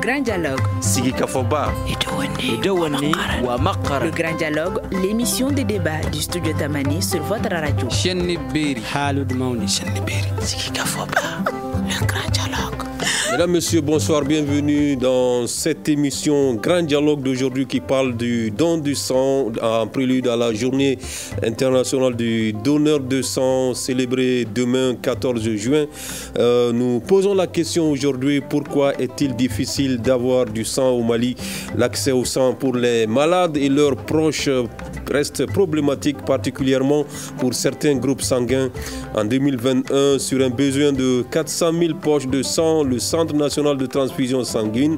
grand dialogue. Sigi Kafoba. Le grand dialogue, l'émission de débat du studio Tamani sur votre radio. Sigi Kafoba. Le grand dialogue. Mesdames, Messieurs, bonsoir, bienvenue dans cette émission Grand Dialogue d'aujourd'hui qui parle du don du sang en prélude à la journée internationale du donneur de sang célébrée demain 14 juin. Nous posons la question aujourd'hui, pourquoi est-il difficile d'avoir du sang au Mali? L'accès au sang pour les malades et leurs proches reste problématique, particulièrement pour certains groupes sanguins. En 2021, sur un besoin de 400 000 poches de sang, le Centre national de transfusion sanguine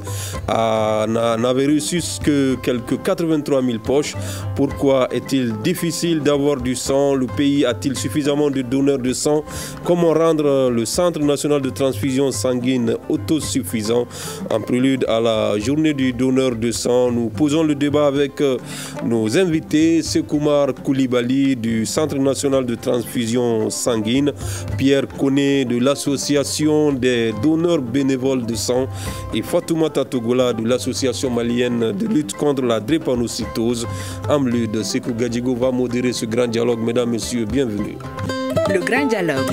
n'avait reçu que quelques 83 000 poches. Pourquoi est-il difficile d'avoir du sang? Le pays a-t-il suffisamment de donneurs de sang? Comment rendre le Centre national de transfusion sanguine autosuffisant? En prélude à la journée du donneur de sang, nous posons le débat avec nos invités, Sekoumar Koulibaly du Centre national de transfusion sanguine, Pierre Koné de l'association des donneurs bénévoles de sang et Fatoumata Togola de l'association malienne de lutte contre la drépanocytose. Amlud Sekou Gadjigo va modérer ce grand dialogue. Mesdames, Messieurs, bienvenue. Le grand dialogue.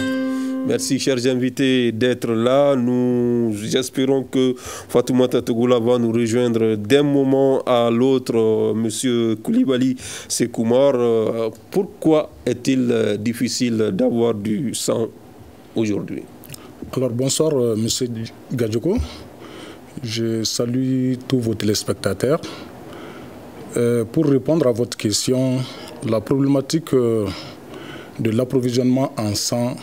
Merci, chers invités, d'être là. Nous espérons que Fatoumata Togola va nous rejoindre d'un moment à l'autre. Monsieur Koulibaly Sekoumar, pourquoi est-il difficile d'avoir du sang aujourd'hui? Alors, bonsoir, monsieur Gadjigo. Je salue tous vos téléspectateurs. Pour répondre à votre question, la problématique de l'approvisionnement en sang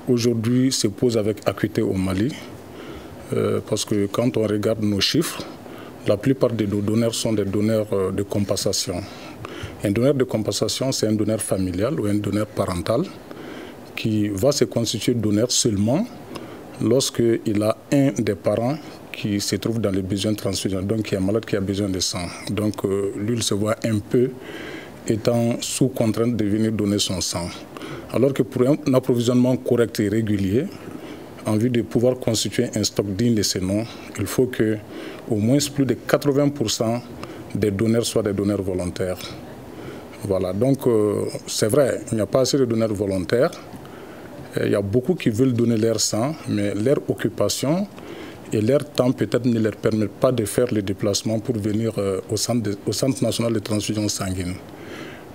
aujourd'hui se pose avec acuité au Mali, parce que quand on regarde nos chiffres, la plupart de nos donneurs sont des donneurs de compensation. Un donneur de compensation, c'est un donneur familial ou un donneur parental qui va se constituer donneur seulement lorsqu'il a un des parents qui se trouve dans les besoins de transfusion, donc qui est malade, qui a besoin de sang. Donc lui, il se voit un peu étant sous contrainte de venir donner son sang. Alors que pour un approvisionnement correct et régulier, en vue de pouvoir constituer un stock digne de ce nom, il faut que au moins plus de 80% des donneurs soient des donneurs volontaires. Voilà, donc c'est vrai, il n'y a pas assez de donneurs volontaires. Il y a beaucoup qui veulent donner leur sang, mais leur occupation et leur temps peut-être ne leur permettent pas de faire le déplacement pour venir au Centre national de transfusion sanguine.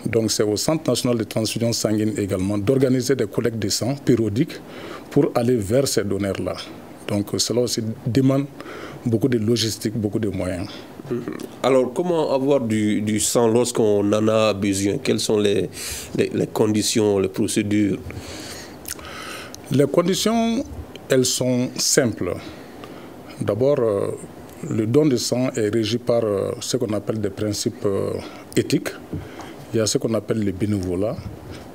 Donc c'est au Centre national de transfusion sanguine également d'organiser des collectes de sang périodiques pour aller vers ces donneurs-là. Donc cela aussi demande beaucoup de logistique, beaucoup de moyens. Alors comment avoir du sang lorsqu'on en a besoin? Quelles sont les conditions, les procédures? Les conditions, elles sont simples. D'abord, le don de sang est régi par ce qu'on appelle des principes éthiques. Il y a ce qu'on appelle le bénévolat,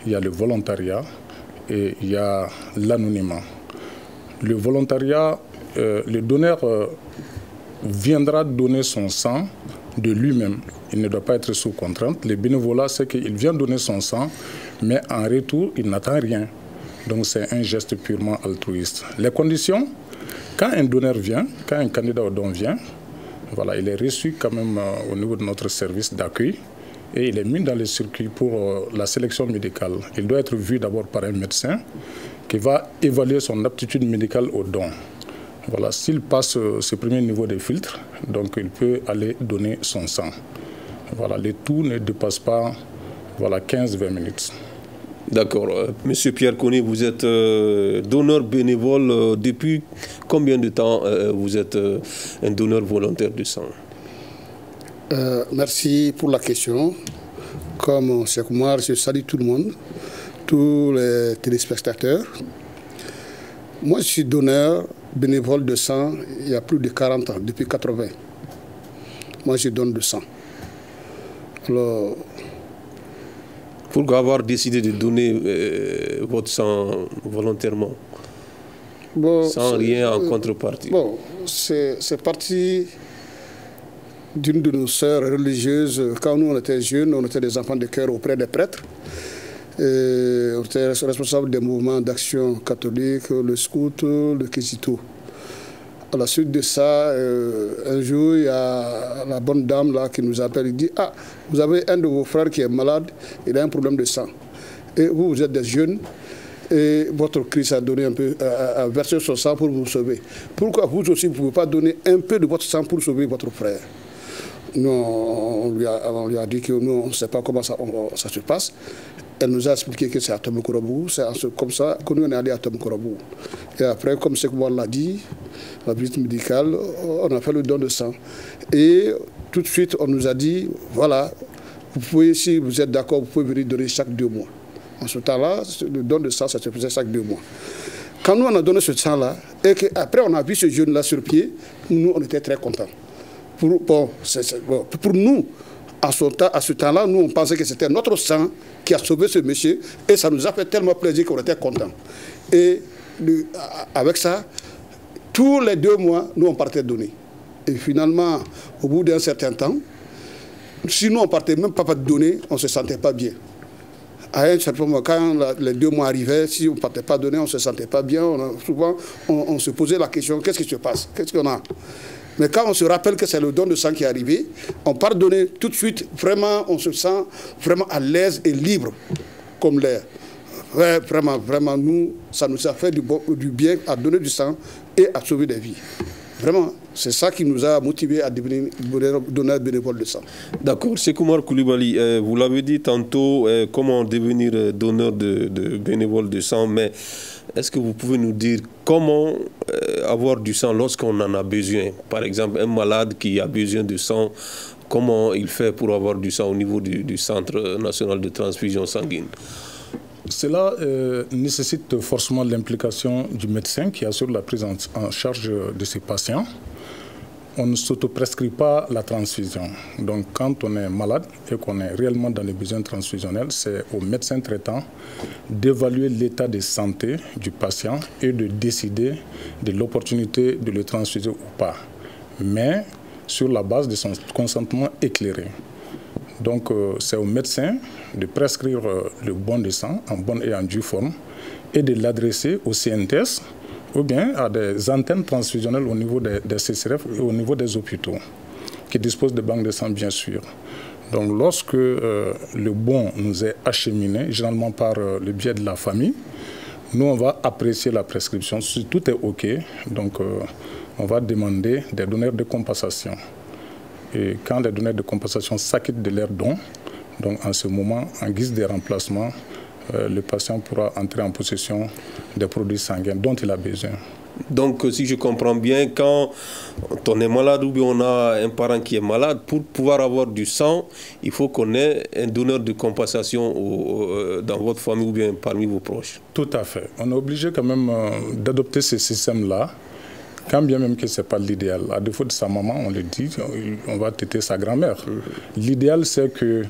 il y a le volontariat et il y a l'anonymat. Le volontariat, le donneur viendra donner son sang de lui-même. Il ne doit pas être sous contrainte. Le bénévolat, c'est qu'il vient donner son sang, mais en retour, il n'attend rien. Donc c'est un geste purement altruiste. Les conditions, quand un donneur vient, quand un candidat au don vient, voilà, il est reçu quand même au niveau de notre service d'accueil et il est mis dans le circuit pour la sélection médicale. Il doit être vu d'abord par un médecin qui va évaluer son aptitude médicale au don. Voilà, s'il passe ce premier niveau de filtre, donc il peut aller donner son sang. Voilà, le tout ne dépasse pas 15-20 minutes. D'accord. Monsieur Pierre Koné, vous êtes donneur bénévole. Depuis combien de temps vous êtes un donneur volontaire de sang? Merci pour la question. Comme Sekoumar, je salue tout le monde, tous les téléspectateurs. Moi, je suis donneur bénévole de sang il y a plus de 40 ans, depuis 80. Moi, je donne du sang. Alors, pourquoi avoir décidé de donner votre sang volontairement, sans rien en contrepartie? Bon, c'est parti d'une de nos sœurs religieuses. Quand nous on était jeunes, on était des enfants de cœur auprès des prêtres. On était responsables des mouvements d'action catholique, le scout, le Kizito. À la suite de ça, un jour, il y a la bonne dame là qui nous appelle, il dit « Ah, vous avez un de vos frères qui est malade, il a un problème de sang. Et vous, vous êtes des jeunes, et votre Christ a donné un peu, a versé son sang pour vous sauver. Pourquoi vous aussi, vous ne pouvez pas donner un peu de votre sang pour sauver votre frère ?» Nous, on lui a dit que nous, on ne sait pas comment ça se passe. Elle nous a expliqué que c'est à Tomokorobu, c'est comme ça que nous on est allé à Tomokorobu. Et après, comme Sekou l'a dit, la visite médicale, on a fait le don de sang. Et tout de suite, on nous a dit, voilà, vous pouvez, si vous êtes d'accord, vous pouvez venir donner chaque 2 mois. En ce temps-là, le don de sang, ça se faisait chaque 2 mois. Quand nous, on a donné ce sang-là, et qu'après, on a vu ce jeune-là sur pied, nous, on était très contents. Pour nous, à ce temps-là, nous, on pensait que c'était notre sang qui a sauvé ce monsieur, et ça nous a fait tellement plaisir qu'on était contents. Et avec ça, tous les 2 mois, nous, on partait donner. Et finalement, au bout d'un certain temps, si nous, on ne partait même pas donner, on ne se sentait pas bien. À un certain moment, quand les 2 mois arrivaient, si on ne partait pas donner, on ne se sentait pas bien. Souvent, on se posait la question, qu'est-ce qui se passe? Qu'est-ce qu'on a? Mais quand on se rappelle que c'est le don de sang qui est arrivé, on part donner tout de suite, vraiment, on se sent vraiment à l'aise et libre, comme l'air. Ouais, vraiment, vraiment, nous, ça nous a fait du bien à donner du sang et à sauver des vies. Vraiment, c'est ça qui nous a motivés à devenir donneur bénévole de sang. D'accord. Sekou Coulibaly, vous l'avez dit tantôt, comment devenir donneur de bénévole de sang, mais est-ce que vous pouvez nous dire comment avoir du sang lorsqu'on en a besoin? Par exemple, un malade qui a besoin de sang, comment il fait pour avoir du sang au niveau du Centre national de transfusion sanguine? Cela nécessite forcément l'implication du médecin qui assure la prise en charge de ces patients. On ne s'autoprescrit pas la transfusion. Donc quand on est malade et qu'on est réellement dans les besoins transfusionnels, c'est au médecin traitant d'évaluer l'état de santé du patient et de décider de l'opportunité de le transfuser ou pas, mais sur la base de son consentement éclairé. Donc c'est au médecin de prescrire le bon de sang en bonne et en due forme et de l'adresser au CNTS ou bien à des antennes transfusionnelles au niveau des CCRF et au niveau des hôpitaux qui disposent de banques de sang bien sûr. Donc lorsque le bon nous est acheminé, généralement par le biais de la famille, nous on va apprécier la prescription. Si tout est OK, donc on va demander des donneurs de compensation. Et quand les donneurs de compensation s'acquittent de leurs dons, donc en ce moment, en guise de remplacement, le patient pourra entrer en possession des produits sanguins dont il a besoin. Donc, si je comprends bien, quand on est malade ou bien on a un parent qui est malade, pour pouvoir avoir du sang, il faut qu'on ait un donneur de compensation dans votre famille ou bien parmi vos proches. Tout à fait. On est obligé quand même d'adopter ce système-là, quand bien même que ce n'est pas l'idéal. À défaut de sa maman, on le dit, on va traiter sa grand-mère. L'idéal, c'est que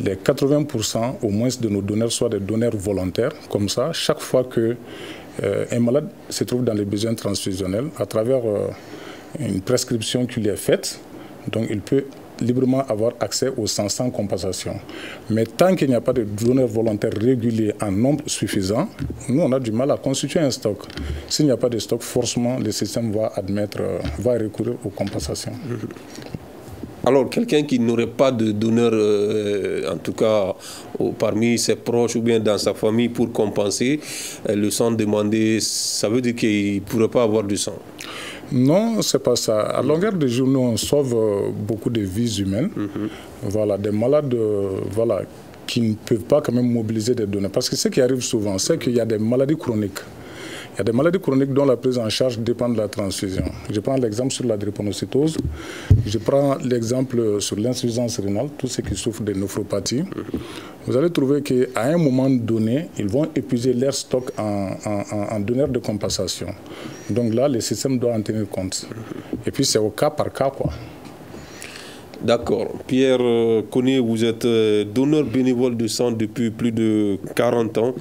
les 80% au moins de nos donneurs soient des donneurs volontaires. Comme ça, chaque fois qu'un malade se trouve dans les besoins transfusionnels, à travers une prescription qui lui est faite, donc il peut librement avoir accès au sang sans compensation. Mais tant qu'il n'y a pas de donneurs volontaires réguliers en nombre suffisant, nous on a du mal à constituer un stock. S'il n'y a pas de stock, forcément le système va recourir aux compensations. Alors, quelqu'un qui n'aurait pas de donneur, en tout cas parmi ses proches ou bien dans sa famille pour compenser le sang demandé, ça veut dire qu'il ne pourrait pas avoir du sang? Non, c'est pas ça. À longueur de journée, on sauve beaucoup de vies humaines. Voilà, des malades qui ne peuvent pas quand même mobiliser des donneurs. Parce que ce qui arrive souvent, c'est qu'il y a des maladies chroniques. Il y a des maladies chroniques dont la prise en charge dépend de la transfusion. Je prends l'exemple sur la drépanocytose, je prends l'exemple sur l'insuffisance rénale, tous ceux qui souffrent de néphropathie. Vous allez trouver qu'à un moment donné, ils vont épuiser leur stock en donneurs de compensation. Donc là, le système doit en tenir compte. Et puis c'est au cas par cas, quoi. D'accord. Pierre Koné, vous êtes donneur bénévole de sang depuis plus de 40 ans.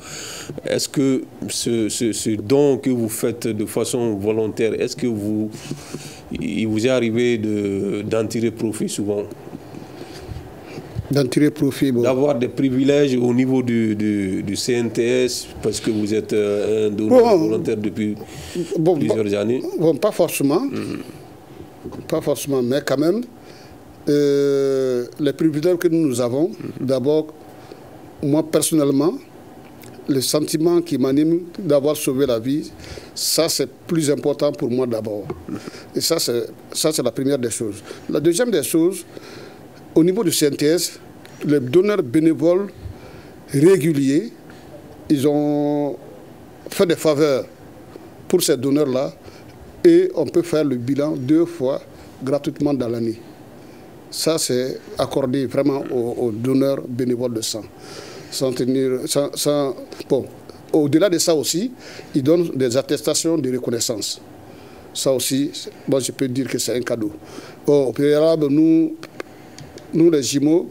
Est-ce que ce don que vous faites de façon volontaire, est-ce que il vous est arrivé d'en tirer profit souvent? d'en tirer profit. Bon. D'avoir des privilèges au niveau du CNTS, parce que vous êtes un donneur volontaire depuis plusieurs années. Bon, pas forcément. Pas forcément, mais quand même, les privilèges que nous avons, d'abord, moi personnellement, le sentiment qui m'anime d'avoir sauvé la vie, ça c'est plus important pour moi d'abord. Et ça c'est la première des choses. La deuxième des choses, au niveau du CNTS, les donneurs bénévoles réguliers, ils ont fait des faveurs pour ces donneurs-là et on peut faire le bilan 2 fois gratuitement dans l'année. Ça c'est accordé vraiment aux donneurs bénévoles de sang. Bon, au-delà de ça aussi, ils donnent des attestations de reconnaissance. Ça aussi, bon, je peux dire que c'est un cadeau. Bon, au préalable, nous les jumeaux,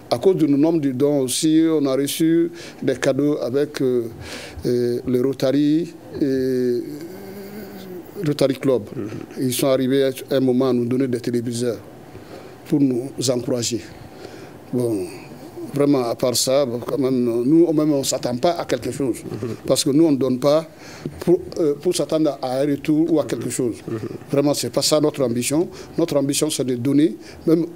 à cause de nos nombres de dons aussi, on a reçu des cadeaux avec le Rotary et Rotary Club. Ils sont arrivés à un moment à nous donner des téléviseurs pour nous encourager. Bon. Vraiment, à part ça, quand même, nous, on ne s'attend pas à quelque chose. Parce que nous, on ne donne pas pour s'attendre à un retour ou à quelque chose. Vraiment, ce n'est pas ça notre ambition. Notre ambition, c'est de donner. Même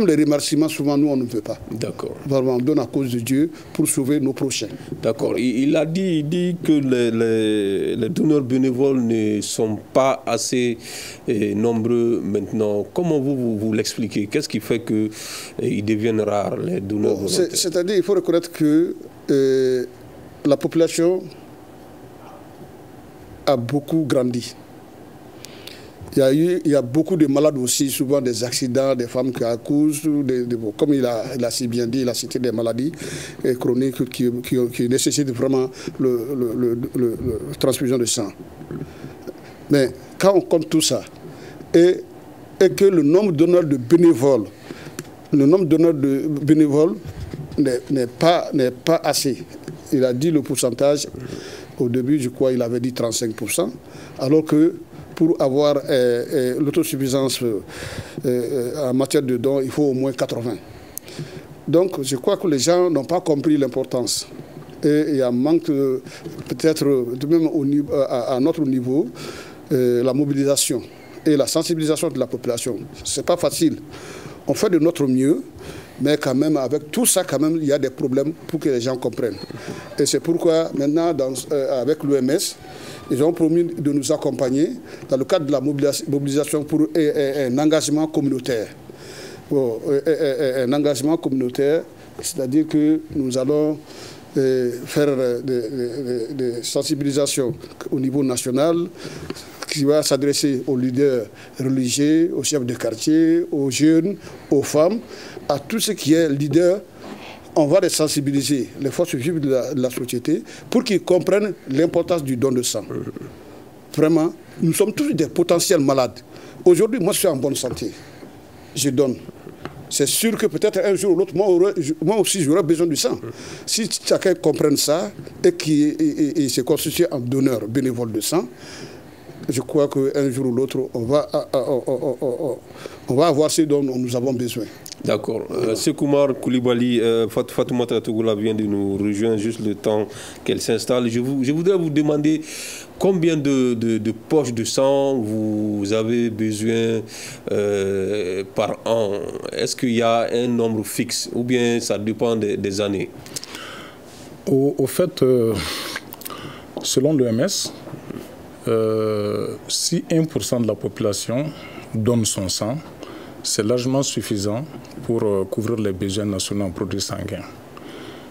les remerciements, souvent, nous, on ne veut pas. D'accord. Vraiment, on donne à cause de Dieu pour sauver nos prochains. D'accord. Il dit que les donneurs bénévoles ne sont pas assez nombreux maintenant. Comment vous l'expliquez? Qu'est-ce qui fait qu'ils deviennent rares, les donneurs? C'est-à-dire qu'il faut reconnaître que la population a beaucoup grandi. Il y a beaucoup de malades aussi, souvent des accidents, des femmes qui accouchent, comme il a si bien dit, il a cité des maladies chroniques qui nécessitent vraiment la transfusion de sang. Mais quand on compte tout ça, et que le nombre de donneurs de bénévoles, n'est pas assez. Il a dit le pourcentage, au début, je crois, il avait dit 35%, alors que pour avoir l'autosuffisance en matière de dons, il faut au moins 80. Donc, je crois que les gens n'ont pas compris l'importance. Et il y a un manque, peut-être, même à notre niveau, la mobilisation et la sensibilisation de la population. Ce n'est pas facile. On fait de notre mieux, mais quand même, avec tout ça, quand même, il y a des problèmes pour que les gens comprennent. Et c'est pourquoi, maintenant, avec l'OMS, ils ont promis de nous accompagner dans le cadre de la mobilisation pour un engagement communautaire. Bon, un engagement communautaire, c'est-à-dire que nous allons faire des sensibilisations au niveau national, qui va s'adresser aux leaders religieux, aux chefs de quartier, aux jeunes, aux femmes, à tout ce qui est leader. On va les sensibiliser, les forces vives de la société, pour qu'ils comprennent l'importance du don de sang. Vraiment, nous sommes tous des potentiels malades. Aujourd'hui, moi, je suis en bonne santé. Je donne. C'est sûr que peut-être un jour ou l'autre, moi aussi, j'aurai besoin du sang. Si chacun comprenne ça et qu'il se constitue en donneur bénévole de sang, je crois qu'un jour ou l'autre, on va avoir ce dont nous avons besoin. D'accord. Sekoumar Koulibaly, Fatoumata Togola vient de nous rejoindre, juste le temps qu'elle s'installe. Je voudrais vous demander combien de poches de sang vous avez besoin par an. Est-ce qu'il y a un nombre fixe ou bien ça dépend des années? Au fait, selon l'OMS, si 1% de la population donne son sang, c'est largement suffisant pour couvrir les besoins nationaux en produits sanguins.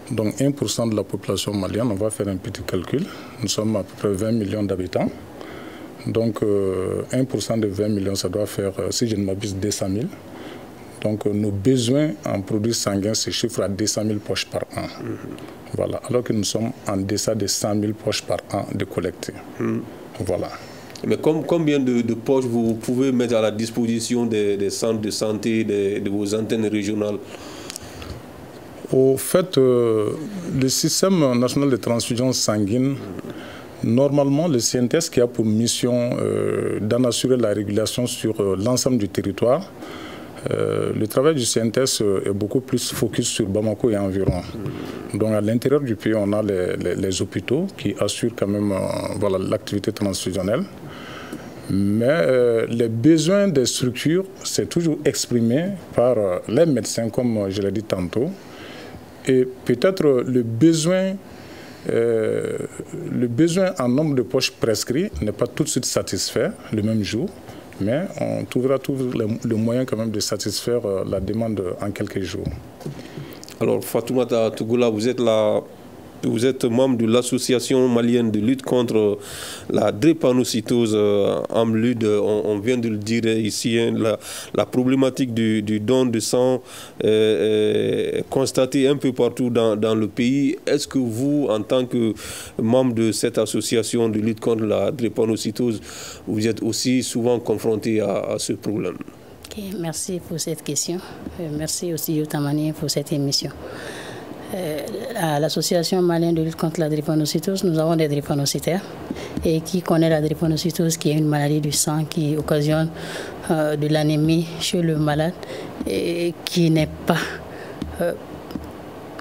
Donc 1% de la population malienne, on va faire un petit calcul. Nous sommes à peu près 20 millions d'habitants. Donc 1% de 20 millions, ça doit faire, si je ne m'abuse, 200 000. Donc nos besoins en produits sanguins se chiffrent à 200 000 poches par an. Voilà. Alors que nous sommes en deçà de 100 000 poches par an de collecter. Voilà. Mais combien de poches vous pouvez mettre à la disposition des centres de santé, de vos antennes régionales? Au fait, le système national de transfusion sanguine, normalement, le CNTS qui a pour mission d'en assurer la régulation sur l'ensemble du territoire, Le travail du CNTS est beaucoup plus focus sur Bamako et environ. Donc à l'intérieur du pays, on a les hôpitaux qui assurent quand même voilà, l'activité transfusionnelle. Mais les besoins des structures, c'est toujours exprimé par les médecins, comme je l'ai dit tantôt. Et peut-être le besoin en nombre de poches prescrits n'est pas tout de suite satisfait le même jour. Mais on trouvera toujours le moyen quand même de satisfaire la demande en quelques jours. Alors Fatoumata Tougoula, vous êtes membre de l'association malienne de lutte contre la drépanocytose AMLUD. On vient de le dire ici, hein, la problématique du don de sang est constatée un peu partout dans le pays. Est-ce que vous, en tant que membre de cette association de lutte contre la drépanocytose, vous êtes aussi souvent confronté à ce problème? Okay, merci pour cette question. Merci aussi Yotamani pour cette émission. À l'association malienne de lutte contre la drépanocytose, nous avons des drépanocytaires. Et qui connaît la drépanocytose, qui est une maladie du sang qui occasionne de l'anémie chez le malade et qui n'est pas...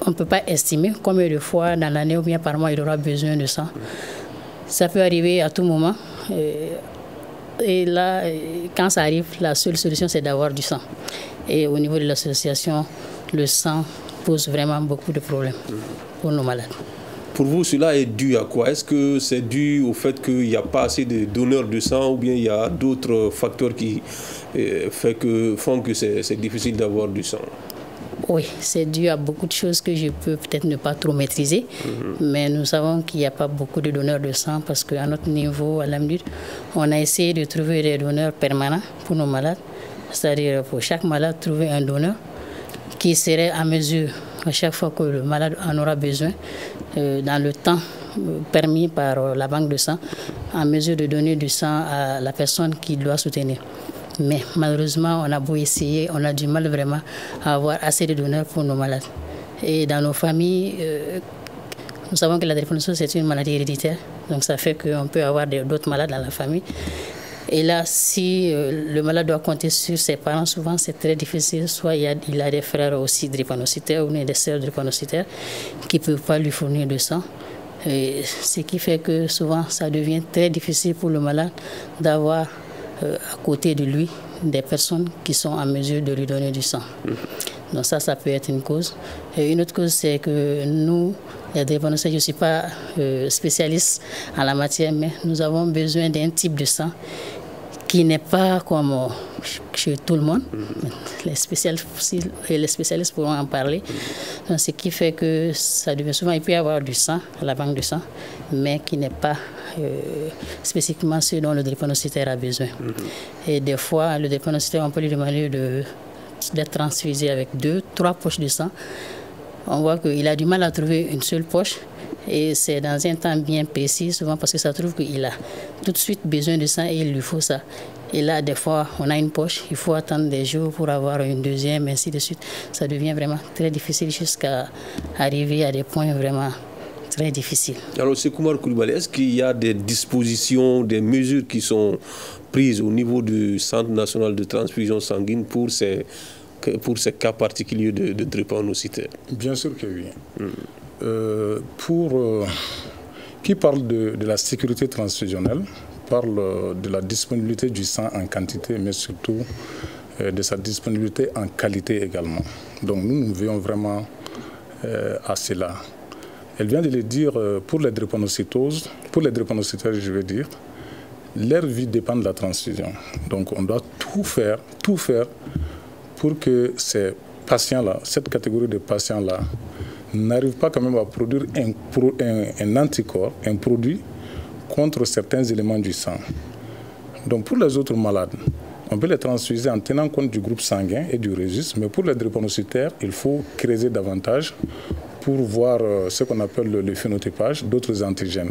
on ne peut pas estimer combien de fois dans l'année ou bien par mois il aura besoin de sang. Ça peut arriver à tout moment. Et là, quand ça arrive, la seule solution, c'est d'avoir du sang. Et au niveau de l'association, le sang pose vraiment beaucoup de problèmes pour nos malades. Pour vous, cela est dû à quoi? Est-ce que c'est dû au fait qu'il n'y a pas assez de donneurs de sang ou bien il y a d'autres facteurs qui font que c'est difficile d'avoir du sang? Oui, c'est dû à beaucoup de choses que je peux peut-être ne pas trop maîtriser, mais nous savons qu'il n'y a pas beaucoup de donneurs de sang parce qu'à notre niveau, à l'AMLUD, on a essayé de trouver des donneurs permanents pour nos malades, c'est-à-dire pour chaque malade, trouver un donneur qui serait à mesure, à chaque fois que le malade en aura besoin, dans le temps permis par la banque de sang, en mesure de donner du sang à la personne qui doit soutenir. Mais malheureusement, on a beau essayer, on a du mal vraiment à avoir assez de donneurs pour nos malades. Et dans nos familles, nous savons que la drépanocytose, c'est une maladie héréditaire. Donc ça fait qu'on peut avoir d'autres malades dans la famille. Et là, si le malade doit compter sur ses parents, souvent c'est très difficile. Soit il a des frères aussi drépanocytaires ou des sœurs drépanocytaires qui ne peuvent pas lui fournir de sang. Et ce qui fait que souvent ça devient très difficile pour le malade d'avoir à côté de lui des personnes qui sont en mesure de lui donner du sang. Donc ça peut être une cause. Et une autre cause, c'est que nous, les drépanocytaires, je ne suis pas spécialiste en la matière, mais nous avons besoin d'un type de sang qui n'est pas comme chez tout le monde. Les spécialistes pourront en parler. Donc, ce qui fait que ça devient souvent, il peut y avoir du sang à la banque de sang, mais qui n'est pas spécifiquement ce dont le drépanocytaire a besoin. Et des fois, le drépanocytaire, on peut lui demander d'être transfusé avec 2-3 poches de sang. On voit qu'il a du mal à trouver une seule poche. Et c'est dans un temps bien précis, souvent parce que ça trouve qu'il a tout de suite besoin de sang et il lui faut ça. Et là, des fois, on a une poche, il faut attendre des jours pour avoir une deuxième, ainsi de suite. Ça devient vraiment très difficile jusqu'à arriver à des points vraiment très difficiles. Alors, Sekoumar Koulibaly, est-ce qu'il y a des dispositions, des mesures qui sont prises au niveau du Centre national de transfusion sanguine pour ces cas particuliers de drépanocytaires? Bien sûr que oui. Qui parle de la sécurité transfusionnelle, parle de la disponibilité du sang en quantité, mais surtout de sa disponibilité en qualité également. Donc nous veillons vraiment à cela. Elle vient de le dire, pour les drépanocytoses, pour les drépanocytaires, je veux dire, leur vie dépend de la transfusion. Donc on doit tout faire pour que ces patients-là, cette catégorie de patients-là, n'arrive pas quand même à produire un anticorps, un produit contre certains éléments du sang. Donc pour les autres malades, on peut les transfuser en tenant compte du groupe sanguin et du registre, mais pour les drépanocytaires, il faut creuser davantage pour voir ce qu'on appelle le phénotypage d'autres antigènes.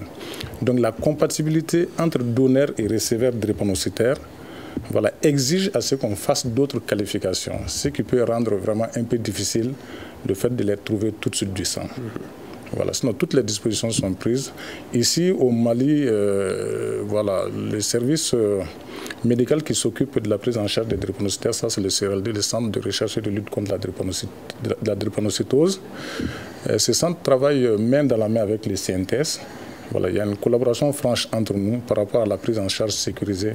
Donc la compatibilité entre donneur et receveur drépanocytaire exige à ce qu'on fasse d'autres qualifications, ce qui peut rendre vraiment un peu difficile le fait de les trouver tout de suite du sang. Sinon toutes les dispositions sont prises. Ici au Mali, le service médical qui s'occupe de la prise en charge des drépanocytaires. Ça, c'est le CRLD, le Centre de recherche et de lutte contre la drépanocytose. Ce centre travaille main dans la main avec les CNTS. Voilà, il y a une collaboration franche entre nous par rapport à la prise en charge sécurisée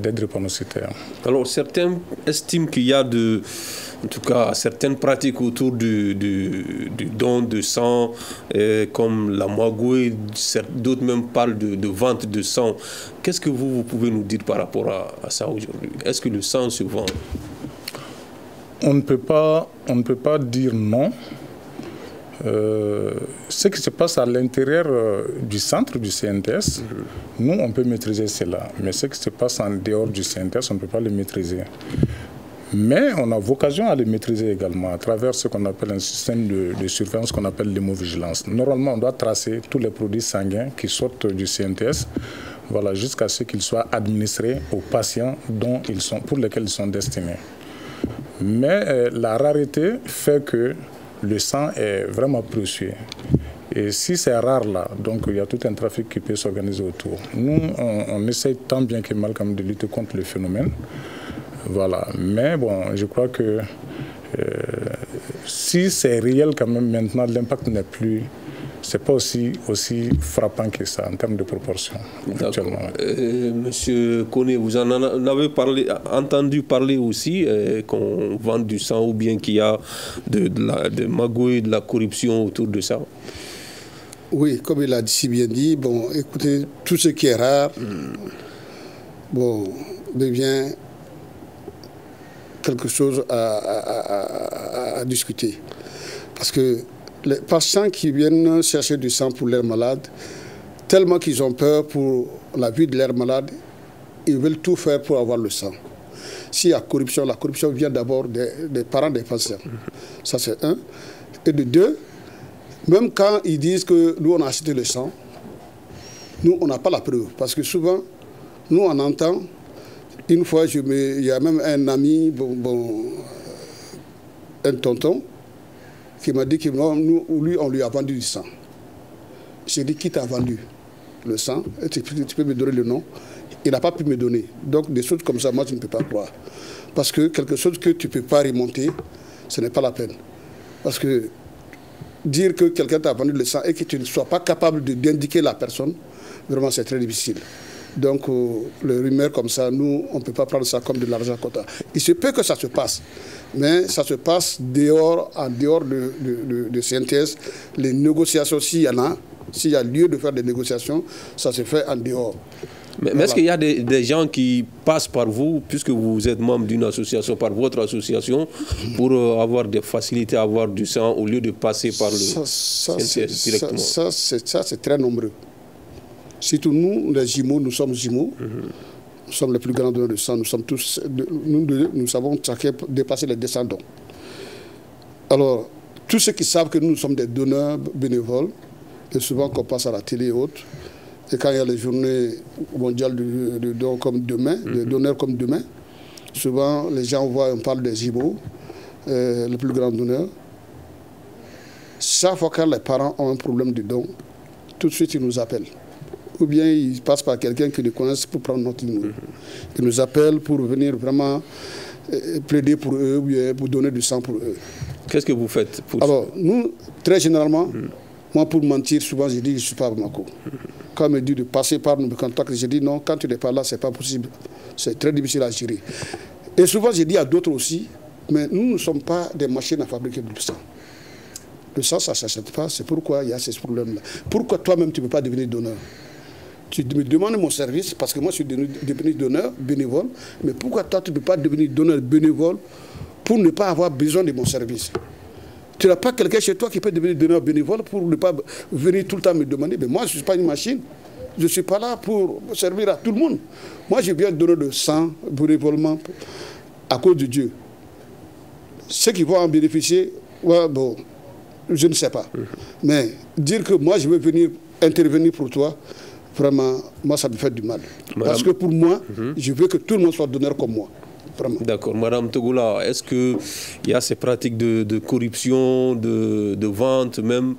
des drépanocytaires. Alors, certains estiment qu'il y a en tout cas, certaines pratiques autour du don de sang, comme la magouille, d'autres même parlent de vente de sang. Qu'est-ce que vous pouvez nous dire par rapport à ça aujourd'hui? Est-ce que le sang se vend? On ne peut pas dire non. Ce qui se passe à l'intérieur du centre du CNTS, nous, on peut maîtriser cela. Mais ce qui se passe en dehors du CNTS, on ne peut pas le maîtriser. Mais on a vocation à le maîtriser également à travers ce qu'on appelle un système de surveillance qu'on appelle l'hémovigilance. Normalement, on doit tracer tous les produits sanguins qui sortent du CNTS, voilà, jusqu'à ce qu'ils soient administrés aux patients pour lesquels ils sont destinés. Mais la rareté fait que le sang est vraiment précieux. Et si c'est rare là, donc il y a tout un trafic qui peut s'organiser autour. Nous, on essaye tant bien que mal de lutter contre le phénomène. Voilà. Mais bon, je crois que si c'est réel quand même maintenant, l'impact n'est plus... C'est pas aussi frappant que ça en termes de proportion. Monsieur Koné, vous en avez entendu parler aussi qu'on vend du sang ou bien qu'il y a de magouille, de la corruption autour de ça? Oui, comme il a si bien dit, bon, écoutez, tout ce qui est rare, bon, devient quelque chose à discuter. Parce que les patients qui viennent chercher du sang pour leurs malades, tellement qu'ils ont peur pour la vie de leurs malades, ils veulent tout faire pour avoir le sang. S'il y a corruption, la corruption vient d'abord des parents des patients. Ça, c'est un. Et de deux, même quand ils disent que nous, on a acheté le sang, nous, on n'a pas la preuve. Parce que souvent, nous, on entend, une fois, il y a même un ami, un tonton, qui m'a dit que lui, on lui a vendu du sang. J'ai dit, qui t'a vendu le sang? Tu peux me donner le nom? Il n'a pas pu me donner. Donc, des choses comme ça, moi, je ne peux pas croire. Parce que quelque chose que tu ne peux pas remonter, ce n'est pas la peine. Parce que dire que quelqu'un t'a vendu le sang et que tu ne sois pas capable d'indiquer la personne, vraiment, c'est très difficile. Donc, les rumeurs comme ça, nous, on ne peut pas prendre ça comme de l'argent comptant. Il se peut que ça se passe, mais ça se passe en dehors de CNTS. Les négociations, s'il y en a, s'il y a lieu de faire des négociations, ça se fait en dehors. Mais voilà. Est-ce qu'il y a des gens qui passent par vous, puisque vous êtes membre d'une association, par votre association, pour avoir des facilités à avoir du sang au lieu de passer par le CNTS directement? Ça, c'est très nombreux. Surtout nous, les jumeaux, nous sommes jumeaux. Nous sommes les plus grands donneurs de sang. Nous sommes tous, nous savons chacun dépasser les 200 dons. Alors, tous ceux qui savent que nous sommes des donneurs bénévoles, et souvent qu'on passe à la télé et autres, et quand il y a les journées mondiales de dons comme demain, de donneurs comme demain, souvent les gens voient, on parle des jumeaux, les plus grands donneurs. Chaque fois que les parents ont un problème de don, tout de suite ils nous appellent. Ou bien ils passent par quelqu'un qu'ils connaissent pour prendre notre numéro. Ils nous appellent pour venir vraiment plaider pour eux, ou bien pour donner du sang pour eux. Qu'est-ce que vous faites pour Alors, nous, très généralement, moi, pour mentir, souvent, je dis que je ne suis pas à Bamako. Quand on me dit de passer par nos contacts, je dis non, quand tu n'es pas là, ce n'est pas possible. C'est très difficile à gérer. Et souvent, je dis à d'autres aussi, mais nous ne sommes pas des machines à fabriquer du sang. Le sang, ça ne s'achète pas. C'est pourquoi il y a ces problèmes-là. Pourquoi toi-même, tu ne peux pas devenir donneur? Tu me demandes mon service, parce que moi, je suis devenu donneur bénévole, mais pourquoi toi, tu ne peux pas devenir donneur bénévole pour ne pas avoir besoin de mon service? Tu n'as pas quelqu'un chez toi qui peut devenir donneur bénévole pour ne pas venir tout le temps me demander. Mais moi, je ne suis pas une machine. Je ne suis pas là pour servir à tout le monde. Moi, je viens donner de sang bénévolement à cause de Dieu. Ceux qui vont en bénéficier, ouais, bon, je ne sais pas. Mais dire que moi, je veux venir intervenir pour toi, vraiment, moi, ça me fait du mal. Madame, parce que pour moi, je veux que tout le monde soit donneur comme moi. D'accord. Madame Togola, est-ce qu'il y a ces pratiques de corruption, de vente même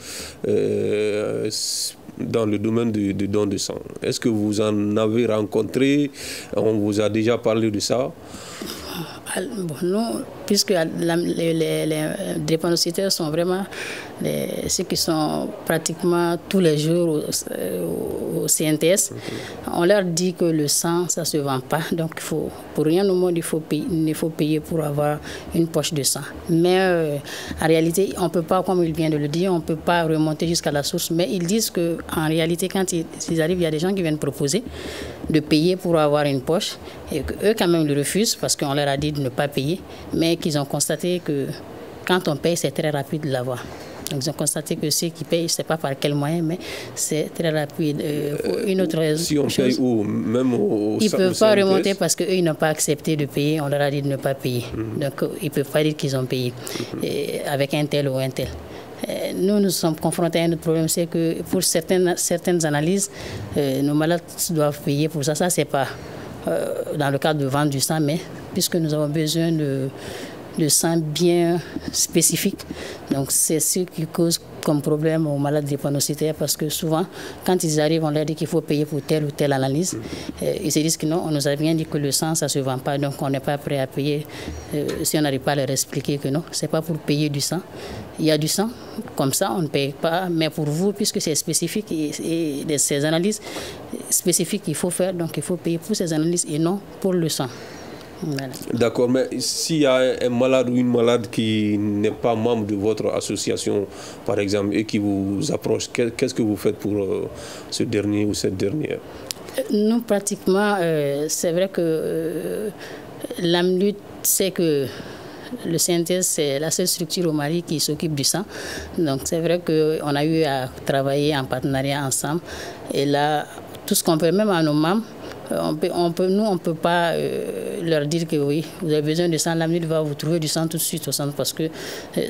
dans le domaine du don de sang? Est-ce que vous en avez rencontré? On vous a déjà parlé de ça? Bon, nous, puisque les drépanocytaires sont vraiment ceux qui sont pratiquement tous les jours au CNTS, on leur dit que le sang, ça ne se vend pas. Donc, pour rien au monde, il faut payer pour avoir une poche de sang. Mais en réalité, on ne peut pas, comme il vient de le dire, on ne peut pas remonter jusqu'à la source. Mais ils disent qu'en réalité, quand ils arrivent, il y a des gens qui viennent proposer de payer pour avoir une poche et qu'eux, quand même, le refusent parce qu'on leur a dit de ne pas payer, mais qu'ils ont constaté que quand on paye, c'est très rapide de l'avoir. Donc, ils ont constaté que ceux qui payent, je ne sais pas par quel moyen, mais c'est très rapide. Une autre raison. Si on paye où? Même au ils ne peuvent pas remonter parce qu'eux, ils n'ont pas accepté de payer. On leur a dit de ne pas payer. Donc, ils ne peuvent pas dire qu'ils ont payé avec un tel ou un tel. Nous sommes confrontés à un autre problème, c'est que pour certaines analyses, nos malades doivent payer pour ça. Ça, ce n'est pas dans le cadre de vente du sang, mais puisque nous avons besoin de sang bien spécifique. Donc, c'est ce qui cause comme problème aux malades drépanocytaires parce que souvent, quand ils arrivent, on leur dit qu'il faut payer pour telle ou telle analyse. Ils se disent que non, on nous a bien dit que le sang, ça ne se vend pas, donc on n'est pas prêt à payer si on n'arrive pas à leur expliquer que non, ce n'est pas pour payer du sang. Il y a du sang, comme ça, on ne paye pas, mais pour vous, puisque c'est spécifique et ces analyses spécifiques qu'il faut faire, donc il faut payer pour ces analyses et non pour le sang. Voilà. D'accord, mais s'il y a un malade ou une malade qui n'est pas membre de votre association, par exemple, et qui vous approche, qu'est-ce que vous faites pour ce dernier ou cette dernière? Nous, pratiquement, c'est vrai que l'AMLUT sait que le CNTS, c'est la seule structure au Mali qui s'occupe du sang. Donc, c'est vrai qu'on a eu à travailler en partenariat ensemble. Et là, tout ce qu'on peut, même à nos membres, on ne peut pas leur dire que oui, vous avez besoin de sang, l'AMLUT va vous trouver du sang tout de suite au centre parce que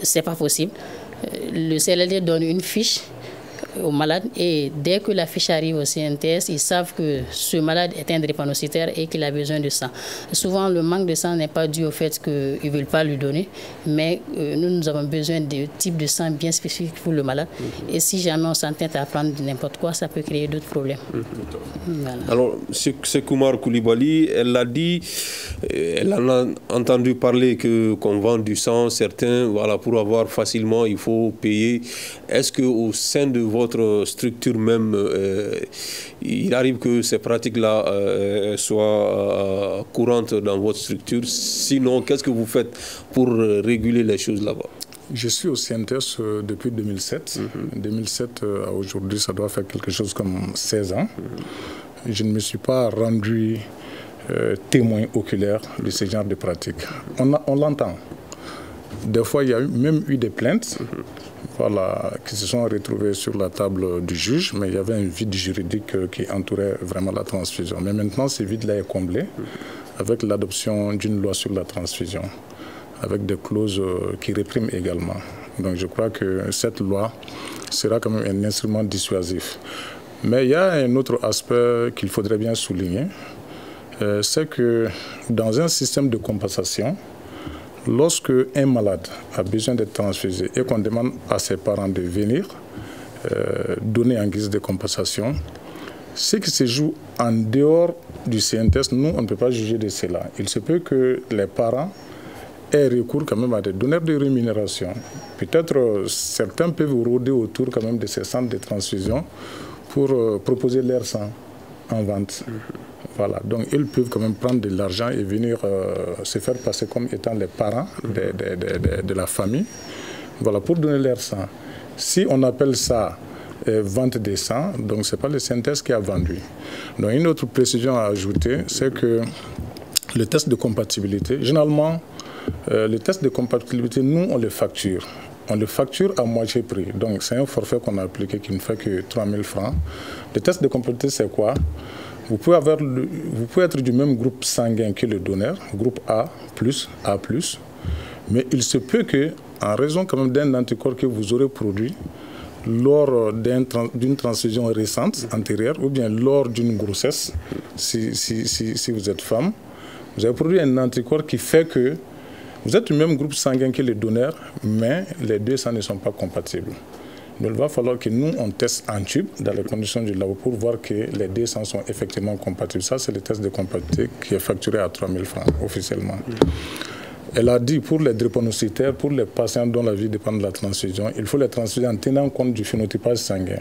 ce n'est pas possible. Le CLD donne une fiche aux malades et dès que la fiche arrive au CNTS, ils savent que ce malade est un drépanocytaire et qu'il a besoin de sang. Souvent, le manque de sang n'est pas dû au fait qu'ils ne veulent pas lui donner, mais nous avons besoin de types de sang bien spécifiques pour le malade. Et si jamais on s'entête à prendre n'importe quoi, ça peut créer d'autres problèmes. Voilà. Alors, Sékoumar Koulibaly, elle a dit, elle en a entendu parler qu'on vend du sang, certains, voilà, pour avoir facilement, il faut payer. Est-ce qu'au sein de votre structure même, il arrive que ces pratiques-là soient courantes dans votre structure? Sinon, qu'est-ce que vous faites pour réguler les choses là-bas? Je suis au CNTS depuis 2007. 2007 à aujourd'hui, ça doit faire quelque chose comme 16 ans. Je ne me suis pas rendu témoin oculaire de ce genre de pratiques. On l'entend. Des fois, il y a même eu des plaintes voilà, qui se sont retrouvées sur la table du juge, mais il y avait un vide juridique qui entourait vraiment la transfusion. Mais maintenant, ce vide-là est comblé avec l'adoption d'une loi sur la transfusion, avec des clauses qui répriment également. Donc je crois que cette loi sera quand même un instrument dissuasif. Mais il y a un autre aspect qu'il faudrait bien souligner, c'est que dans un système de compensation, lorsque un malade a besoin d'être transfusé et qu'on demande à ses parents de venir donner en guise de compensation, ce qui se joue en dehors du CNTS, nous, on ne peut pas juger de cela. Il se peut que les parents aient recours quand même à des donneurs de rémunération. Peut-être certains peuvent rôder autour quand même de ces centres de transfusion pour proposer leur sang en vente. Voilà, donc ils peuvent quand même prendre de l'argent et venir se faire passer comme étant les parents de la famille, voilà, pour donner leur sang. Si on appelle ça vente de sang, donc ce n'est pas le CNTS qui a vendu. Donc une autre précision à ajouter, c'est que le test de compatibilité, généralement, le test de compatibilité, nous, on le facture. On le facture à moitié prix. Donc c'est un forfait qu'on a appliqué qui ne fait que 3 000 francs. Le test de compatibilité, c'est quoi? Vous pouvez être du même groupe sanguin que le donneur, groupe A+, mais il se peut que, en raison quand même d'un anticorps que vous aurez produit lors d'une transfusion récente, antérieure, ou bien lors d'une grossesse, si vous êtes femme, vous avez produit un anticorps qui fait que vous êtes du même groupe sanguin que le donneur, mais les deux sangs ne sont pas compatibles. Donc il va falloir que nous, on teste en tube dans les conditions du labo pour voir que les deux sangs sont effectivement compatibles. Ça, c'est le test de compatibilité qui est facturé à 3 000 francs officiellement. Elle a dit pour les drépanocytaires, pour les patients dont la vie dépend de la transfusion, il faut les transfuser en tenant compte du phénotypage sanguin.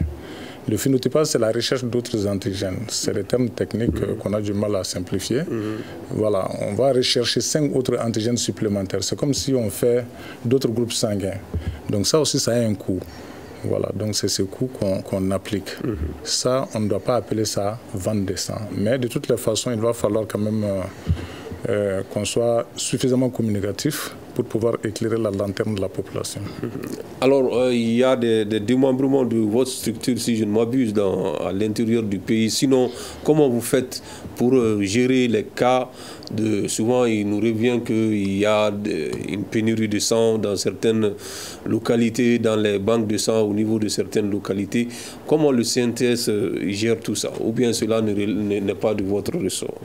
Le phénotypage, c'est la recherche d'autres antigènes. C'est des termes techniques qu'on a du mal à simplifier. Voilà, on va rechercher 5 autres antigènes supplémentaires. C'est comme si on fait d'autres groupes sanguins. Donc ça aussi, ça a un coût. Voilà, donc c'est ce coût qu'on applique. Ça, on ne doit pas appeler ça vente de sang. Mais de toutes les façons, il va falloir quand même qu'on soit suffisamment communicatif pour pouvoir éclairer la lanterne de la population. Alors, il y a des démembrements de votre structure, si je ne m'abuse, à l'intérieur du pays. Sinon, comment vous faites pour gérer les cas de... Souvent, il nous revient qu'il y a une pénurie de sang dans certaines localités, dans les banques de sang au niveau de certaines localités. Comment le CNTS gère tout ça? Ou bien cela n'est pas de votre ressort?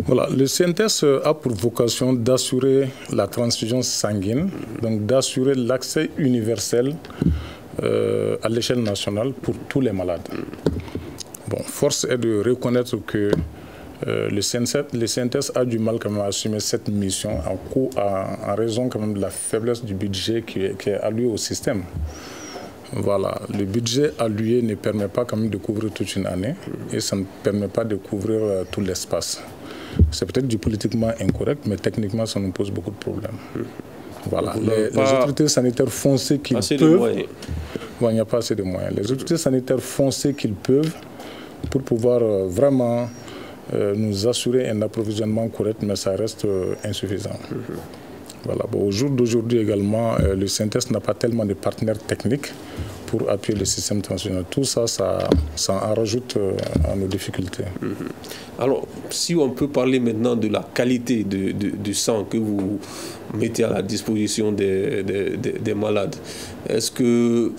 Voilà, le CNTS a pour vocation d'assurer la transfusion sanguine, donc d'assurer l'accès universel à l'échelle nationale pour tous les malades. Bon, force est de reconnaître que le CNTS a du mal quand même à assumer cette mission en raison quand même de la faiblesse du budget qui est alloué au système. Voilà, le budget alloué ne permet pas quand même de couvrir toute une année et ça ne permet pas de couvrir tout l'espace. C'est peut-être du politiquement incorrect, mais techniquement, ça nous pose beaucoup de problèmes. Voilà. Les autorités sanitaires font ce qu'ils peuvent. Bon, il n'y a pas assez de moyens. Les autorités sanitaires font ce qu'ils peuvent pour pouvoir vraiment nous assurer un approvisionnement correct, mais ça reste insuffisant. Voilà. Bon, au jour d'aujourd'hui également, le CNTS n'a pas tellement de partenaires techniques pour appuyer le système transfusionnel. Tout ça, ça en rajoute à nos difficultés. Alors, si on peut parler maintenant de la qualité du sang que vous mettez à la disposition des malades, est-ce que...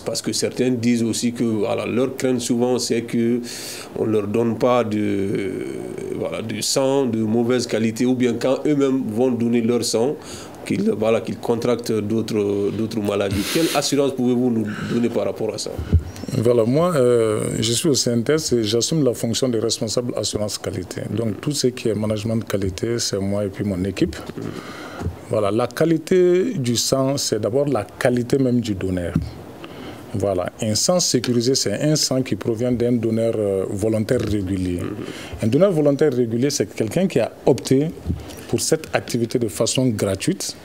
Parce que certains disent aussi que leur crainte souvent, c'est qu'on ne leur donne pas du sang de mauvaise qualité, ou bien quand eux-mêmes vont donner leur sang, qu'ils contractent d'autres maladies. Quelle assurance pouvez-vous nous donner par rapport à ça? Voilà, moi, je suis au CNTS et j'assume la fonction de responsable assurance qualité. Donc, tout ce qui est management de qualité, c'est moi et puis mon équipe. Voilà, la qualité du sang, c'est d'abord la qualité même du donneur. Voilà, un sang sécurisé, c'est un sang qui provient d'un donneur volontaire régulier. Un donneur volontaire régulier, c'est quelqu'un qui a opté pour cette activité de façon gratuite,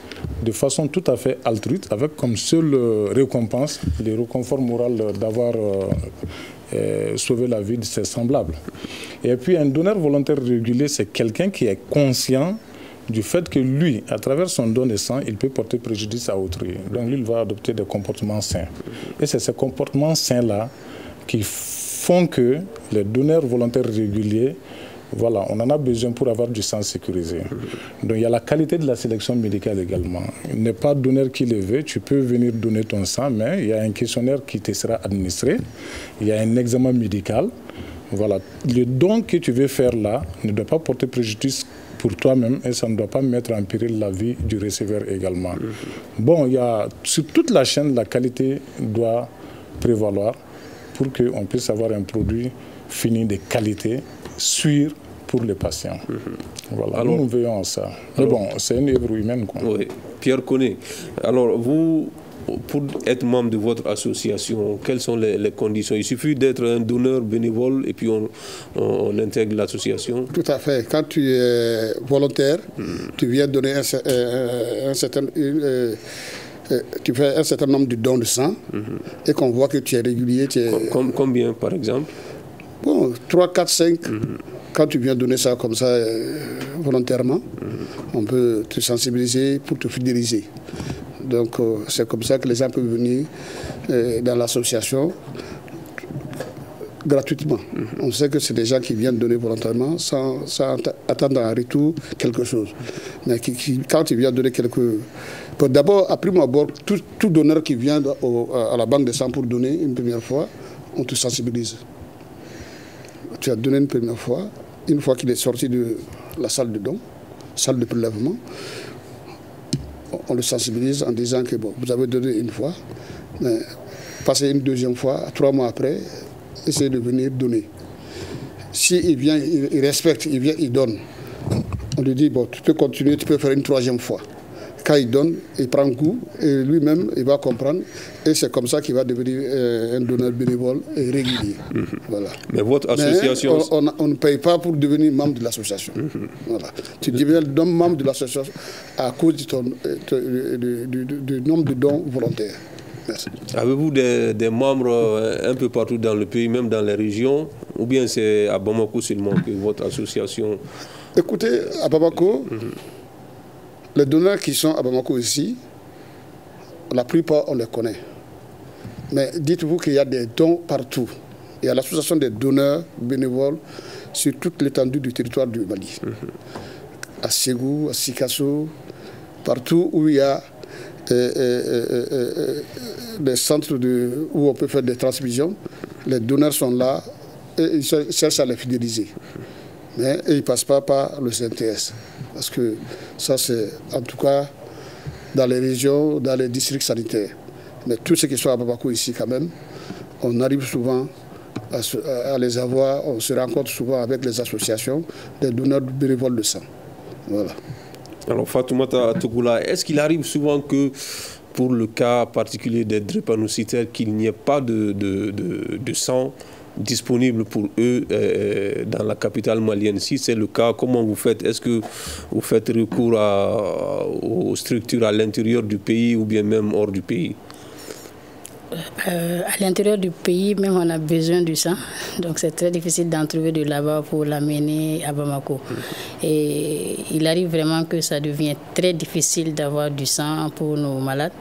de façon tout à fait altruiste, avec comme seule récompense le réconfort moral d'avoir sauvé la vie de ses semblables. Et puis un donneur volontaire régulier, c'est quelqu'un qui est conscient du fait que lui, à travers son don de sang, il peut porter préjudice à autrui. Donc lui, il va adopter des comportements sains. Et c'est ces comportements sains-là qui font que les donneurs volontaires réguliers, voilà, on en a besoin pour avoir du sang sécurisé. Donc il y a la qualité de la sélection médicale également. Il n'est pas donneur qui le veut, tu peux venir donner ton sang, mais il y a un questionnaire qui te sera administré, il y a un examen médical. Voilà, le don que tu veux faire là ne doit pas porter préjudice pour toi-même et ça ne doit pas mettre en péril la vie du receveur également. Bon, il y a, sur toute la chaîne, la qualité doit prévaloir pour qu'on puisse avoir un produit fini de qualité, sûr pour les patients. Voilà, alors, nous veillons à ça. Mais bon, c'est une œuvre humaine, quoi. Oui, Pierre Koné. Alors, vous, pour être membre de votre association, quelles sont les conditions? Il suffit d'être un donneur bénévole et puis on intègre l'association? Tout à fait. Quand tu es volontaire, tu viens donner tu fais un certain nombre de dons de sang et qu'on voit que tu es régulier. Combien, par exemple? Bon, 3, 4, 5. Quand tu viens donner ça comme ça volontairement, on peut te sensibiliser pour te fidéliser. Donc, c'est comme ça que les gens peuvent venir dans l'association gratuitement. On sait que c'est des gens qui viennent donner volontairement sans attendre en retour quelque chose. Mais quand tu viens donner d'abord, à prime abord, tout donneur qui vient à la banque de sang pour donner une première fois, on te sensibilise. Tu as donné une première fois, une fois qu'il est sorti de la salle de don, salle de prélèvement, on le sensibilise en disant que bon, vous avez donné une fois, mais passer une deuxième fois, 3 mois après, essayer de venir donner. S'il vient, il respecte, il vient, il donne. On lui dit, bon, tu peux continuer, tu peux faire une 3e fois. Quand il donne, il prend goût et lui-même, il va comprendre. Et c'est comme ça qu'il va devenir un donneur bénévole et régulier. Voilà. Mais votre association... Mais on ne paye pas pour devenir membre de l'association. Voilà. Tu deviens membre de l'association à cause du nombre de dons volontaires. Merci. Avez-vous des membres un peu partout dans le pays, même dans les régions, ou bien c'est à Bamako seulement que votre association... Écoutez, à Bamako... Les donneurs qui sont à Bamako ici, la plupart, on les connaît. Mais dites-vous qu'il y a des dons partout. Il y a l'association des donneurs bénévoles sur toute l'étendue du territoire du Mali. À Ségou, à Sikasso, partout où il y a des centres où on peut faire des transmissions, les donneurs sont là et ils cherchent à les fidéliser. Mais ils ne passent pas par le CNTS. Parce que ça, c'est en tout cas dans les régions, dans les districts sanitaires. Mais tous ceux qui sont à Bamako ici, quand même, on arrive souvent à les avoir, on se rencontre souvent avec les associations des donneurs bénévoles de sang. Voilà. Alors, Fatoumata Tougoula, est-ce qu'il arrive souvent que, pour le cas particulier des drépanocytaires, qu'il n'y ait pas de sang disponible pour eux dans la capitale malienne? Si c'est le cas, comment vous faites? Est-ce que vous faites recours aux structures à l'intérieur du pays ou bien même hors du pays? À l'intérieur du pays, même on a besoin du sang. Donc c'est très difficile d'en trouver de là-bas pour l'amener à Bamako. Et il arrive vraiment que ça devient très difficile d'avoir du sang pour nos malades.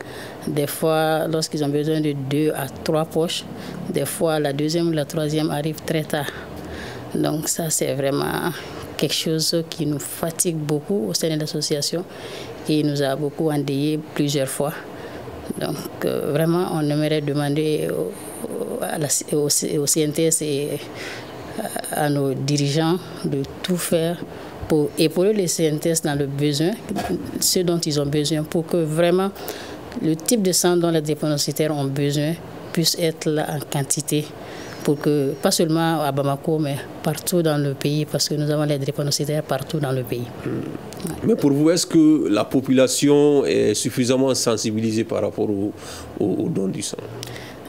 Des fois, lorsqu'ils ont besoin de 2 à 3 poches, des fois la 2e ou la 3e arrive très tard. Donc ça, c'est vraiment quelque chose qui nous fatigue beaucoup au sein de l'association, qui nous a beaucoup endeuillés plusieurs fois. Donc vraiment, on aimerait demander au CNTS et à nos dirigeants de tout faire pour épauler les CNTS dans le besoin, ce dont ils ont besoin, pour que vraiment le type de sang dont les drépanocytaires ont besoin puisse être là en quantité, pour que, pas seulement à Bamako, mais partout dans le pays, parce que nous avons les drépanocytaires partout dans le pays. Mais pour vous, est-ce que la population est suffisamment sensibilisée par rapport au don du sang?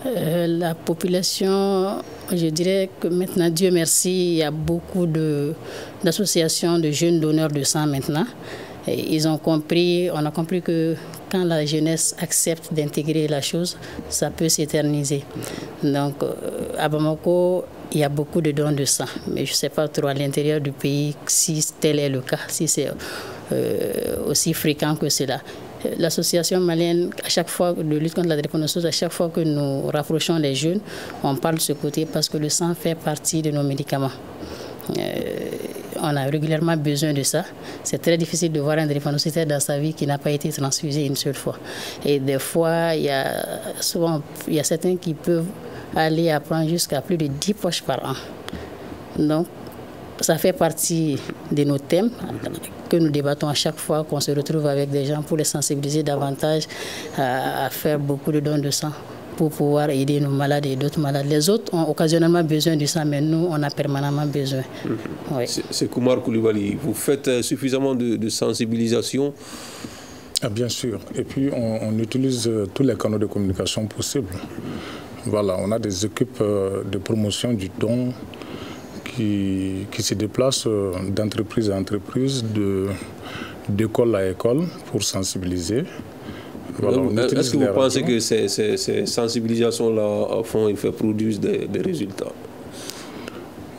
La population, je dirais que maintenant, Dieu merci, il y a beaucoup d'associations de jeunes donneurs de sang maintenant. Et ils ont compris, on a compris que quand la jeunesse accepte d'intégrer la chose, ça peut s'éterniser. Donc, à Bamako, il y a beaucoup de dons de sang, mais je ne sais pas trop à l'intérieur du pays si tel est le cas, si c'est aussi fréquent que cela. L'association malienne, à chaque fois, de lutte contre la drépanocytose, à chaque fois que nous rapprochons les jeunes, on parle de ce côté parce que le sang fait partie de nos médicaments. On a régulièrement besoin de ça. C'est très difficile de voir un drépanocytaire dans sa vie qui n'a pas été transfusé une seule fois. Et des fois, il y a certains qui peuvent aller à prendre jusqu'à plus de 10 poches par an. Donc, ça fait partie de nos thèmes que nous débattons à chaque fois qu'on se retrouve avec des gens pour les sensibiliser davantage à faire beaucoup de dons de sang pour pouvoir aider nos malades et d'autres malades. Les autres ont occasionnellement besoin du sang, mais nous, on a permanemment besoin. Oui. C'est Koumar Koulibaly. Vous faites suffisamment de sensibilisation? Bien sûr. Et puis, on utilise tous les canaux de communication possibles. Voilà, on a des équipes de promotion du don qui se déplacent d'entreprise à entreprise, d'école à école pour sensibiliser. Voilà, est-ce que vous pensez que ces sensibilisations-là, au fond, produisent des résultats?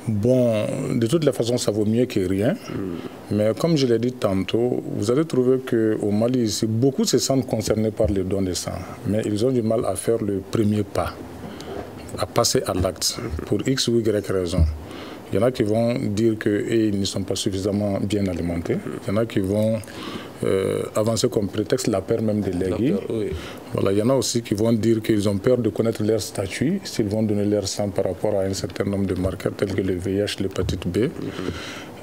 Bon, de toutes les façons, ça vaut mieux que rien. Mais comme je l'ai dit tantôt, vous allez trouver qu'au Mali, ici, beaucoup se sentent concernés par les dons de sang. Mais ils ont du mal à faire le premier pas, à passer à l'acte, pour X ou Y raison. Il y en a qui vont dire qu'ils ne sont pas suffisamment bien alimentés. Il y en a qui vont avancer comme prétexte la peur même de léguer. Oui. Voilà, il y en a aussi qui vont dire qu'ils ont peur de connaître leur statut s'ils vont donner leur sang par rapport à un certain nombre de marqueurs tels que le VIH, l'hépatite B.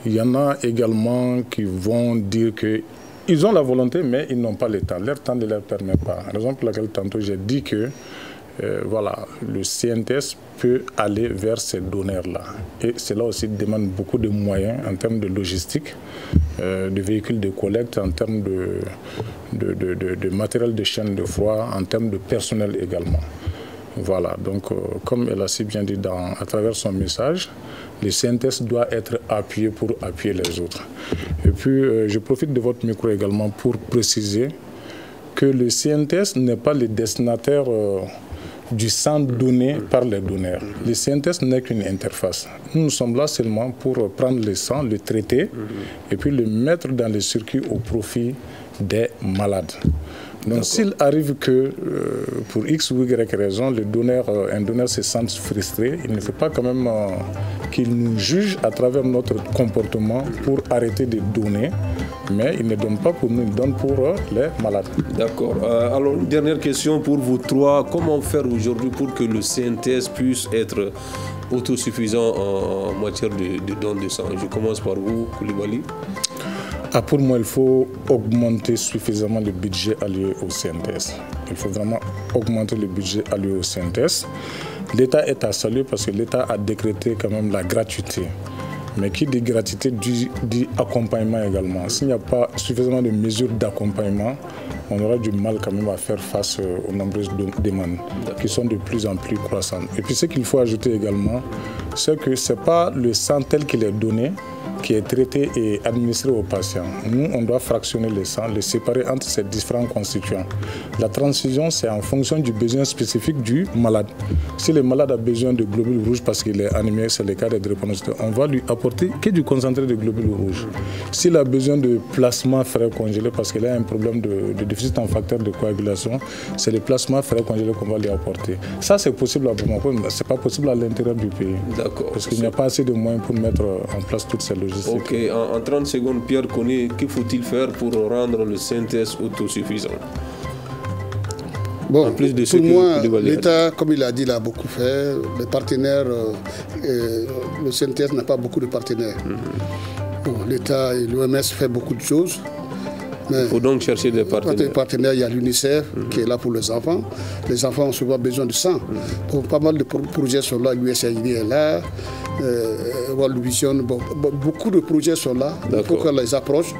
Il y en a également qui vont dire qu'ils ont la volonté mais ils n'ont pas le temps. Leur temps ne leur permet pas. Raison pour laquelle tantôt j'ai dit que voilà, le CNTS peut aller vers ces donneurs-là. Et cela aussi demande beaucoup de moyens en termes de logistique, de véhicules de collecte, en termes de matériel de chaîne de froid, en termes de personnel également. Voilà, donc comme elle a si bien dit à travers son message, le CNTS doit être appuyé pour appuyer les autres. Et puis, je profite de votre micro également pour préciser que le CNTS n'est pas le destinataire du sang donné par les donneurs. Le CNTS n'est qu'une interface. Nous sommes là seulement pour prendre le sang, le traiter et puis le mettre dans le circuit au profit des malades. Donc s'il arrive que pour X ou Y raison, un donneur se sente frustré, il ne faut pas quand même qu'il nous juge à travers notre comportement pour arrêter de donner, mais il ne donne pas pour nous, il donne pour les malades. D'accord. Alors une dernière question pour vous trois. Comment faire aujourd'hui pour que le CNTS puisse être autosuffisant en matière de don de sang? Je commence par vous, Koulibaly. Pour moi, il faut augmenter suffisamment le budget alloué au CNTS. Il faut vraiment augmenter le budget alloué au CNTS. L'État est à saluer parce que l'État a décrété quand même la gratuité. Mais qui dit gratuité dit accompagnement également. S'il n'y a pas suffisamment de mesures d'accompagnement, on aura du mal quand même à faire face aux nombreuses demandes qui sont de plus en plus croissantes. Et puis ce qu'il faut ajouter également, c'est que ce n'est pas le sang tel qu'il est donné qui est traité et administré aux patients. Nous, on doit fractionner le sang, le séparer entre ces différents constituants. La transfusion, c'est en fonction du besoin spécifique du malade. Si le malade a besoin de globules rouges parce qu'il est anémique, c'est le cas des drépanocytes, on va lui apporter que du concentré de globules rouges. S'il a besoin de plasma frais congelé parce qu'il a un problème de déficit en facteur de coagulation, c'est le plasma frais congelé qu'on va lui apporter. Ça, c'est possible à Bamako, mais ce n'est pas possible à l'intérieur du pays. D'accord. Parce qu'il n'y a pas assez de moyens pour mettre en place toutes ces logistiques. Ok, en 30 secondes, Pierre Koné, que faut-il faire pour rendre le CNTS autosuffisant? Bon, en plus de pour moi, l'État, comme il a dit, l'a beaucoup fait. Les partenaires, le CNTS n'a pas beaucoup de partenaires. Bon, l'État et l'OMS font beaucoup de choses. Il faut donc chercher des partenaires. Il y a l'UNICEF qui est là pour les enfants. Les enfants ont souvent besoin de sang. Bon, pas mal de projets sont là. L'USAID est là. World Vision, beaucoup de projets sont là. Il faut qu'on les approche.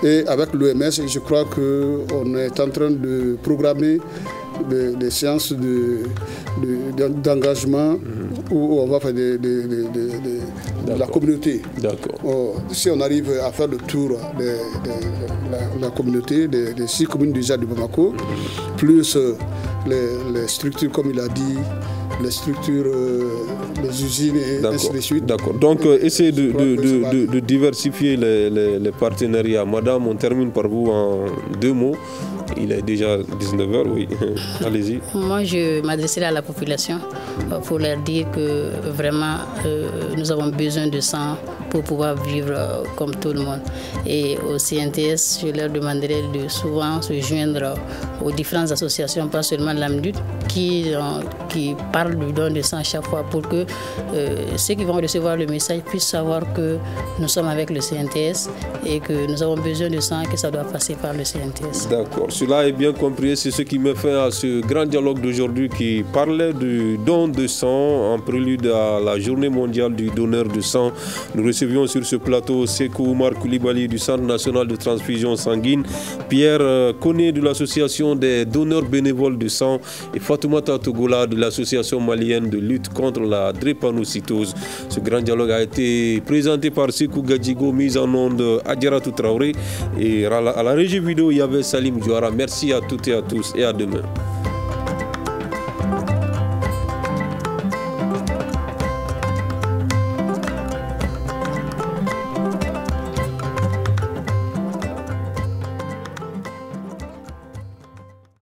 Et avec l'OMS, je crois qu'on est en train de programmer des séances d'engagement où on va faire de la communauté. Si on arrive à faire le tour de la communauté, des 6 communes déjà de Bamako, plus les structures, comme il a dit, les structures, les usines et ainsi de suite. D'accord. Donc, essayez de diversifier les partenariats. Madame, on termine par vous en 2 mots. Il est déjà 19h, oui. Allez-y. Moi, je m'adresserai à la population pour leur dire que vraiment, nous avons besoin de sang pour pouvoir vivre comme tout le monde. Et au CNTS, je leur demanderai de souvent se joindre aux différentes associations, pas seulement l'AMDUT, qui parlent du don de sang chaque fois pour que ceux qui vont recevoir le message puissent savoir que nous sommes avec le CNTS et que nous avons besoin de sang et que ça doit passer par le CNTS. D'accord. Cela est bien compris. C'est ce qui me fait à ce grand dialogue d'aujourd'hui qui parlait du don de sang en prélude à la journée mondiale du donneur de sang. Nous recevions sur ce plateau Sékou Oumar Koulibaly du Centre national de transfusion sanguine, Pierre Koné de l'association des donneurs bénévoles de sang et Fatoumata Togola de l'association malienne de lutte contre la drépanocytose. Ce grand dialogue a été présenté par Sékou Gadjigo, mise en onde Adjaratou Traoré, et à la régie vidéo il y avait Salim Diouara. Merci à toutes et à tous et à demain.